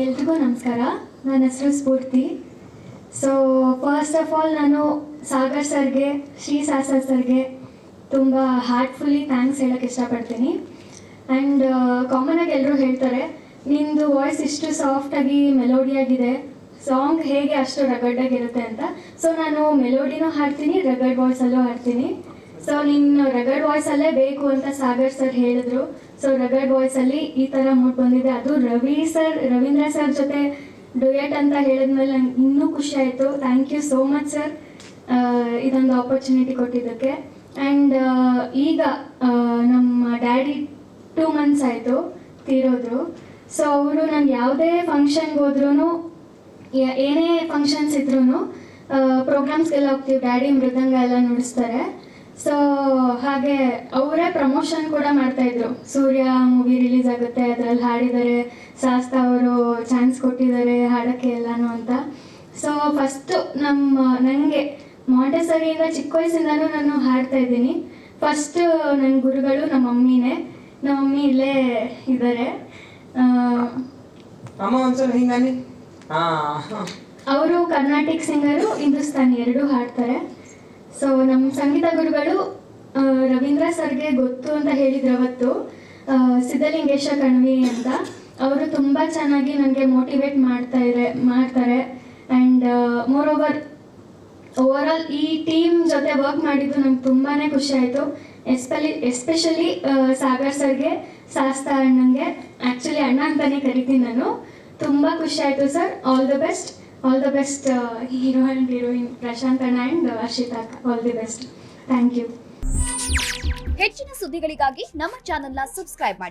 ಎಲ್ರಿಗೂ ನಮಸ್ಕಾರ. ನನ್ನ ಹೆಸರು ಸ್ಫೂರ್ತಿ. ಸೊ ಫಸ್ಟ್ ಆಫ್ ಆಲ್ ನಾನು ಸಾಗರ್ ಸರ್ಗೆ, ಶ್ರೀ ಸಾಸರ್ ಸರ್ಗೆ ತುಂಬ ಹಾರ್ಟ್ಫುಲ್ಲಿ ಥ್ಯಾಂಕ್ಸ್ ಹೇಳೋಕ್ಕೆ ಇಷ್ಟಪಡ್ತೀನಿ. ಆ್ಯಂಡ್ ಕಾಮನಾಗಿ ಎಲ್ಲರೂ ಹೇಳ್ತಾರೆ ನಿಮ್ಮದು ವಾಯ್ಸ್ ಇಷ್ಟು ಸಾಫ್ಟಾಗಿ ಮೆಲೋಡಿಯಾಗಿದೆ, ಸಾಂಗ್ ಹೇಗೆ ಅಷ್ಟು ರಗಡ್ಡಾಗಿರುತ್ತೆ ಅಂತ. ಸೊ ನಾನು ಮೆಲೋಡಿನೂ ಹಾಡ್ತೀನಿ, ರಗಡ್ ವಾಯ್ಸಲ್ಲೂ ಹಾಡ್ತೀನಿ. ಸೊ ನಿನ್ನ ರಗಡ್ ವಾಯ್ಸಲ್ಲೇ ಬೇಕು ಅಂತ ಸಾಗರ್ ಸರ್ ಹೇಳಿದ್ರು. ಸೊ ರಗಡ್ ವಾಯ್ಸಲ್ಲಿ ಈ ಥರ ಮೂಡ್ ಬಂದಿದೆ. ಅದು ರವೀಂದ್ರ ಸರ್ ಜೊತೆ ಡುಯೆಟ್ ಅಂತ ಹೇಳಿದ್ಮೇಲೆ ನಂಗೆ ಇನ್ನೂ ಖುಷಿ ಆಯಿತು. Thank you so much sir ಇದೊಂದು ಆಪರ್ಚುನಿಟಿ ಕೊಟ್ಟಿದ್ದಕ್ಕೆ. ಆ್ಯಂಡ್ ಈಗ ನಮ್ಮ ಡ್ಯಾಡಿ 2 months ಆಯಿತು ತೀರೋದ್ರು. ಸೊ ಅವರು ನಾನು ಯಾವುದೇ ಫಂಕ್ಷನ್ಗೆ ಹೋದ್ರೂ, ಏನೇ ಫಂಕ್ಷನ್ಸ್ ಇದ್ರೂ ಪ್ರೋಗ್ರಾಮ್ಸ್ಗೆಲ್ಲ ಹೋಗ್ತೀವಿ, ಡ್ಯಾಡಿ ಮೃದಂಗ ಎಲ್ಲ ನುಡಿಸ್ತಾರೆ. ಸೊ ಹಾಗೆ ಅವರೇ ಪ್ರಮೋಷನ್ ಕೂಡ ಮಾಡ್ತಾಯಿದ್ರು. ಸೂರ್ಯ ಮೂವಿ ರಿಲೀಸ್ ಆಗುತ್ತೆ, ಅದರಲ್ಲಿ ಹಾಡಿದ್ದಾರೆ, ಶಾಸ್ತಾ ಅವರು ಚಾನ್ಸ್ ಕೊಟ್ಟಿದ್ದಾರೆ ಹಾಡೋಕ್ಕೆ ಎಲ್ಲನೂ ಅಂತ. ಸೊ ಫಸ್ಟು ನನಗೆ ಮಾಂಟೆಸರಿಯಿಂದ ಚಿಕ್ಕ ವಯಸ್ಸಿಂದನೂ ನಾನು ಹಾಡ್ತಾ ಇದ್ದೀನಿ. ಫಸ್ಟು ನನ್ನ ಗುರುಗಳು ನಮ್ಮ ಮಮ್ಮಿನೇ. ನಮ್ಮ ಮಮ್ಮಿ ಇಲ್ಲೇ ಇದ್ದಾರೆ. ಅವರು ಕರ್ನಾಟಿಕ್ ಸಿಂಗರು, ಹಿಂದೂಸ್ತಾನಿ ಎರಡೂ ಹಾಡ್ತಾರೆ. ಸೊ ನಮ್ಮ ಸಂಗೀತ ಗುರುಗಳು ರವೀಂದ್ರ ಸರ್ಗೆ ಗೊತ್ತು ಅಂತ ಹೇಳಿದ್ರು ಅವತ್ತು, ಸಿದ್ಧಲಿಂಗೇಶ ಕಣ್ವಿ ಅಂತ. ಅವರು ತುಂಬ ಚೆನ್ನಾಗಿ ನನಗೆ ಮೋಟಿವೇಟ್ ಮಾಡ್ತಾರೆ. ಆ್ಯಂಡ್ ಓವರಾಲ್ ಈ ಟೀಮ್ ಜೊತೆ ವರ್ಕ್ ಮಾಡಿದ್ದು ನಂಗೆ ತುಂಬಾ ಖುಷಿ ಆಯಿತು. ಎಸ್ಪೆಷಲಿ ಸಾಗರ್ ಸರ್ಗೆ, ಶಾಸ್ತಾ ಅಣ್ಣಂಗೆ, ಆ್ಯಕ್ಚುಲಿ ಅಣ್ಣ ಅಂತಲೇ ಕರಿತೀನಿ ನಾನು. ತುಂಬ ಖುಷಿ ಆಯಿತು sir. All the best hero and heroine Prashanth ಅಣ್ಣ and Harshitha. All the best. Thank you. ಹೆಚ್ಚಿನ ಸುದ್ದಿಗಳಿಗಾಗಿ ನಮ್ಮ ಚಾನೆಲ್ನ ಸಬ್ಸ್ಕ್ರೈಬ್ ಮಾಡಿ.